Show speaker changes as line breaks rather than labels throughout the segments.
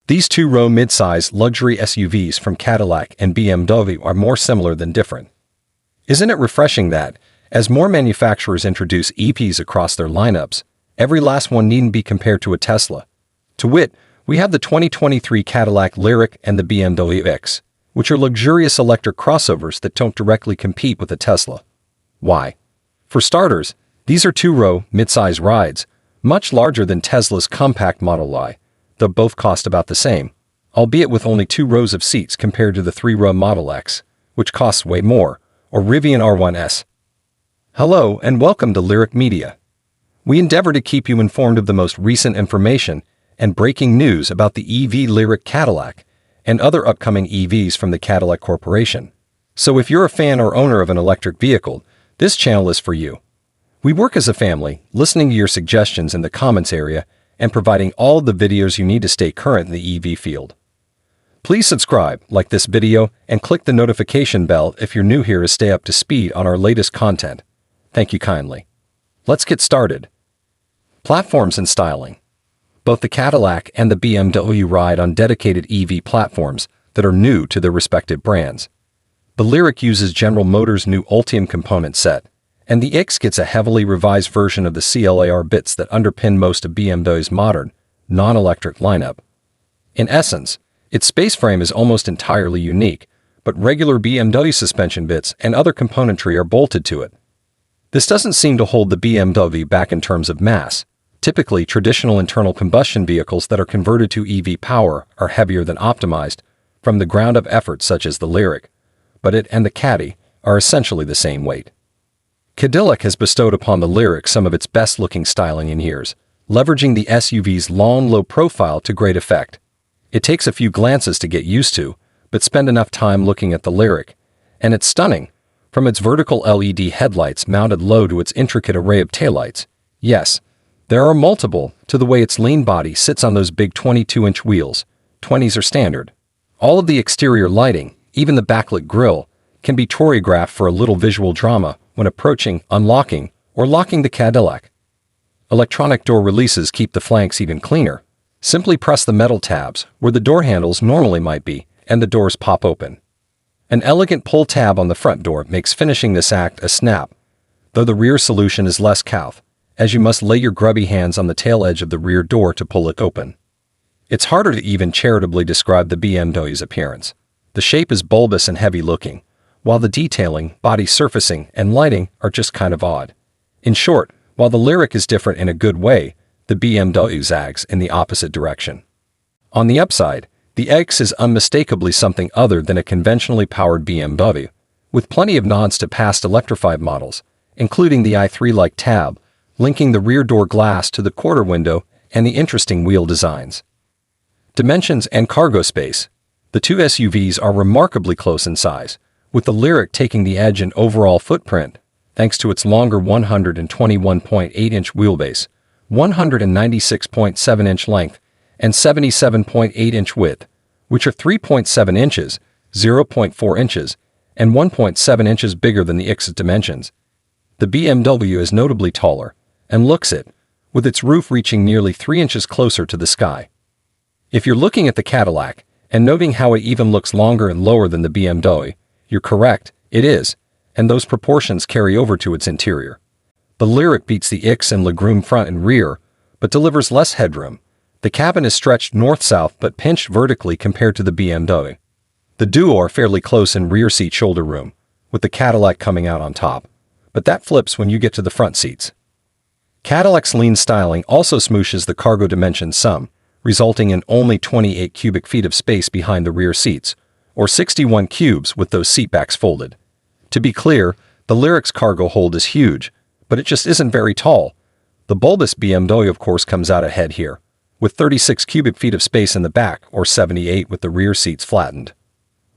These two-row midsize luxury SUVs from Cadillac and BMW are more similar than different. Isn't it refreshing that, as more manufacturers introduce EVs across their lineups, every last one needn't be compared to a Tesla? To wit, we have the 2023 Cadillac Lyriq and the BMW X, which are luxurious electric crossovers that don't directly compete with a Tesla. Why? For starters, these are two-row, midsize rides, much larger than Tesla's compact Model Y, though both cost about the same, albeit with only 2 rows of seats compared to the 3-row Model X, which costs way more, or Rivian R1S. Hello and welcome to Lyriq Media. We endeavor to keep you informed of the most recent information and breaking news about the EV Lyriq Cadillac and other upcoming EVs from the Cadillac Corporation. So if you're a fan or owner of an electric vehicle, this channel is for you. We work as a family, listening to your suggestions in the comments area and providing all of the videos you need to stay current in the EV field. Please subscribe, like this video, and click the notification bell if you're new here to stay up to speed on our latest content. Thank you kindly. Let's get started. Platforms and styling. Both the Cadillac and the BMW ride on dedicated EV platforms that are new to their respective brands. The Lyriq uses General Motors' new Ultium component set, and the X gets a heavily revised version of the CLAR bits that underpin most of BMW's modern, non-electric lineup. In essence, its space frame is almost entirely unique, but regular BMW suspension bits and other componentry are bolted to it. This doesn't seem to hold the BMW back in terms of mass. Typically, traditional internal combustion vehicles that are converted to EV power are heavier than optimized from the ground-up efforts such as the Lyriq, but it and the Caddy are essentially the same weight. Cadillac has bestowed upon the Lyriq some of its best-looking styling in years, leveraging the SUV's long, low profile to great effect. It takes a few glances to get used to, but spend enough time looking at the Lyriq, and it's stunning, from its vertical LED headlights mounted low to its intricate array of taillights. Yes, there are multiple, to the way its lean body sits on those big 22-inch wheels. 20s are standard. All of the exterior lighting, even the backlit grille, can be choreographed for a little visual drama when approaching, unlocking, or locking the Cadillac. Electronic door releases keep the flanks even cleaner. Simply press the metal tabs where the door handles normally might be, and the doors pop open. An elegant pull tab on the front door makes finishing this act a snap, though the rear solution is less couth, as you must lay your grubby hands on the tail edge of the rear door to pull it open. It's harder to even charitably describe the BMW's appearance. The shape is bulbous and heavy-looking, while the detailing, body surfacing, and lighting are just kind of odd. In short, while the Lyriq is different in a good way, the BMW zags in the opposite direction. On the upside, the X is unmistakably something other than a conventionally powered BMW, with plenty of nods to past electrified models, including the i3-like tab, linking the rear door glass to the quarter window and the interesting wheel designs. Dimensions and cargo space. The two SUVs are remarkably close in size, with the Lyriq taking the edge in overall footprint, thanks to its longer 121.8-inch wheelbase, 196.7-inch length, and 77.8-inch width, which are 3.7 inches, 0.4 inches, and 1.7 inches bigger than the X's dimensions. The BMW is notably taller, and looks it, with its roof reaching nearly 3 inches closer to the sky. If you're looking at the Cadillac, and noting how it even looks longer and lower than the BMW, you're correct, it is, and those proportions carry over to its interior. The Lyriq beats the X in legroom front and rear, but delivers less headroom. The cabin is stretched north-south but pinched vertically compared to the BMW. The duo are fairly close in rear seat shoulder room, with the Cadillac coming out on top, but that flips when you get to the front seats. Cadillac's lean styling also smooshes the cargo dimensions some, resulting in only 28 cubic feet of space behind the rear seats, or 61 cubes with those seatbacks folded. To be clear, the Lyriq's cargo hold is huge, but it just isn't very tall. The bulbous BMW of course comes out ahead here, with 36 cubic feet of space in the back or 78 with the rear seats flattened.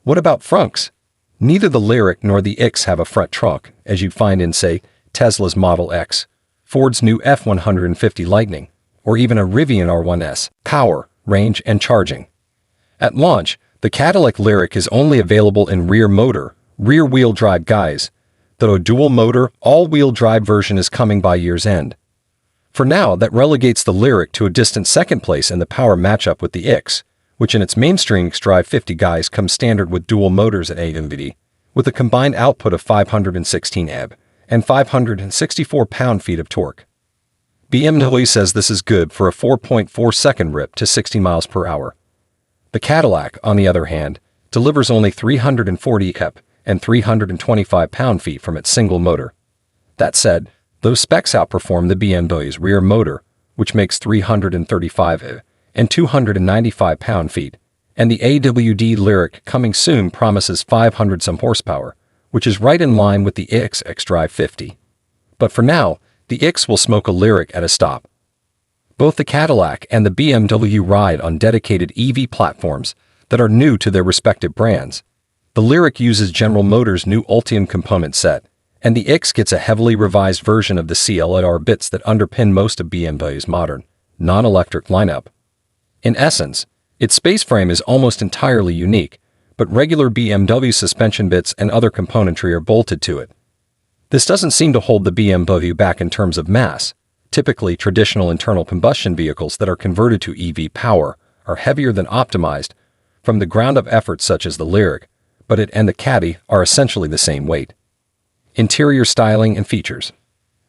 What about trunks? Neither the Lyriq nor the X have a front trunk, as you'd find in, say, Tesla's Model X, Ford's new F-150 Lightning, or even a Rivian R1S. Power, range, and charging. At launch, the Cadillac Lyriq is only available in rear-wheel drive guise, though a dual-motor, all-wheel drive version is coming by year's end. For now, that relegates the Lyriq to a distant second place in the power matchup with the X, which in its mainstream xDrive 50 guise comes standard with dual motors at BMW, with a combined output of 516 EB and 564 pound-feet of torque. BMW says this is good for a 4.4-second rip to 60 miles per hour. The Cadillac, on the other hand, delivers only 340 EB and 325 pound-feet from its single motor. That said, those specs outperform the BMW's rear motor, which makes 335 EB and 295 pound-feet, and the AWD Lyriq coming soon promises 500-some horsepower, which is right in line with the X xDrive 50. But for now, the X will smoke a Lyriq at a stop. Both the Cadillac and the BMW ride on dedicated EV platforms that are new to their respective brands. The Lyriq uses General Motors' new Ultium component set, and the X gets a heavily revised version of the CLR bits that underpin most of BMW's modern, non-electric lineup. In essence, its space frame is almost entirely unique, but regular BMW suspension bits and other componentry are bolted to it. This doesn't seem to hold the BMW back in terms of mass. Typically, traditional internal combustion vehicles that are converted to EV power are heavier than optimized from the ground-up efforts such as the Lyriq, but it and the Caddy are essentially the same weight. Interior styling and features.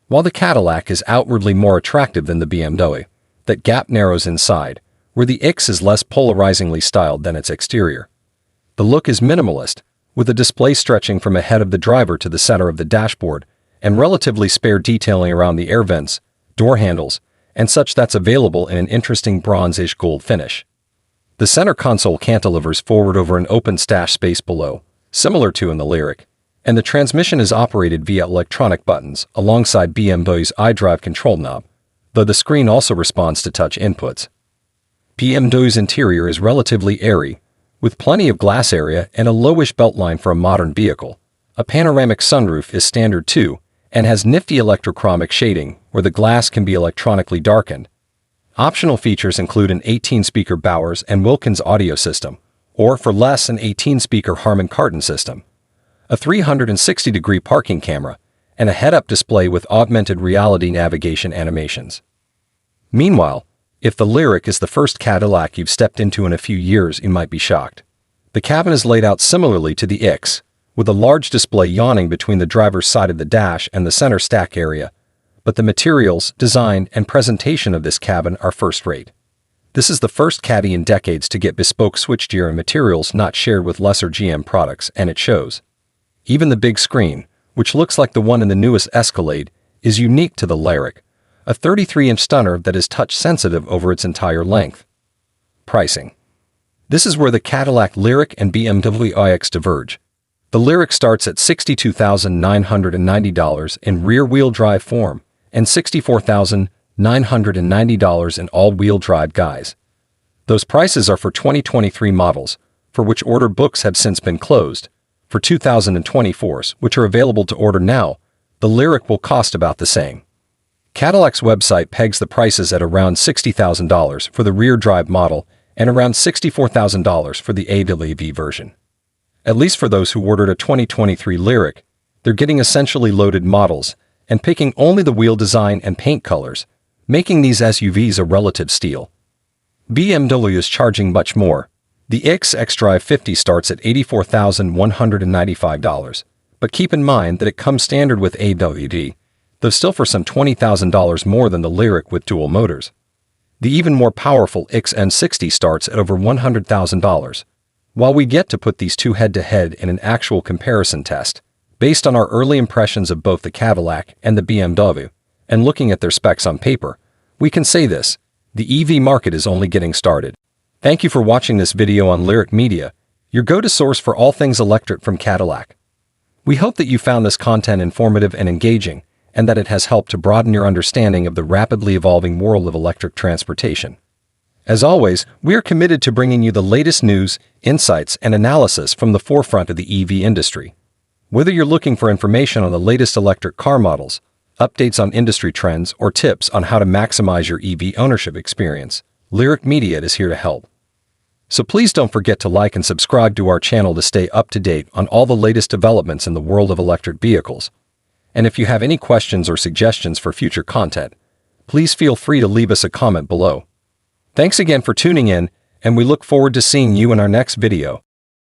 While the Cadillac is outwardly more attractive than the BMW, that gap narrows inside, where the X is less polarizingly styled than its exterior. The look is minimalist, with a display stretching from ahead of the driver to the center of the dashboard and relatively spare detailing around the air vents, door handles, and such that's available in an interesting bronze-ish gold finish. The center console cantilevers forward over an open stash space below, similar to in the Lyriq, and the transmission is operated via electronic buttons alongside BMW's iDrive control knob, though the screen also responds to touch inputs. BMW's interior is relatively airy, with plenty of glass area and a lowish beltline for a modern vehicle. A panoramic sunroof is standard too, and has nifty electrochromic shading where the glass can be electronically darkened. Optional features include an 18-speaker Bowers and Wilkins audio system, or for less an 18-speaker Harman Kardon system, a 360-degree parking camera, and a head-up display with augmented reality navigation animations. Meanwhile, if the Lyriq is the first Cadillac you've stepped into in a few years, you might be shocked. The cabin is laid out similarly to the X, with a large display yawning between the driver's side of the dash and the center stack area, but the materials, design, and presentation of this cabin are first-rate. This is the first Caddy in decades to get bespoke switchgear and materials not shared with lesser GM products, and it shows. Even the big screen, which looks like the one in the newest Escalade, is unique to the Lyriq, a 33-inch stunner that is touch-sensitive over its entire length. Pricing. This is where the Cadillac Lyriq and BMW iX diverge. The Lyriq starts at $62,990 in rear-wheel drive form and $64,990 in all-wheel drive guise. Those prices are for 2023 models, for which order books have since been closed. For 2024s, which are available to order now, the Lyriq will cost about the same. Cadillac's website pegs the prices at around $60,000 for the rear drive model and around $64,000 for the AWD version. At least for those who ordered a 2023 Lyriq, they're getting essentially loaded models and picking only the wheel design and paint colors, making these SUVs a relative steal. BMW is charging much more. The X xDrive 50 starts at $84,195, but keep in mind that it comes standard with AWD, though still for some $20,000 more than the Lyriq with dual motors. The even more powerful XN60 starts at over $100,000. While we get to put these two head-to-head in an actual comparison test, based on our early impressions of both the Cadillac and the BMW, and looking at their specs on paper, we can say this: the EV market is only getting started. Thank you for watching this video on Lyriq Media, your go-to source for all things electric from Cadillac. We hope that you found this content informative and engaging, and that it has helped to broaden your understanding of the rapidly evolving world of electric transportation. As always, we are committed to bringing you the latest news, insights, and analysis from the forefront of the EV industry. Whether you're looking for information on the latest electric car models, updates on industry trends, or tips on how to maximize your EV ownership experience, Lyriq Media is here to help. So please don't forget to like and subscribe to our channel to stay up to date on all the latest developments in the world of electric vehicles. And if you have any questions or suggestions for future content, please feel free to leave us a comment below. Thanks again for tuning in, and we look forward to seeing you in our next video.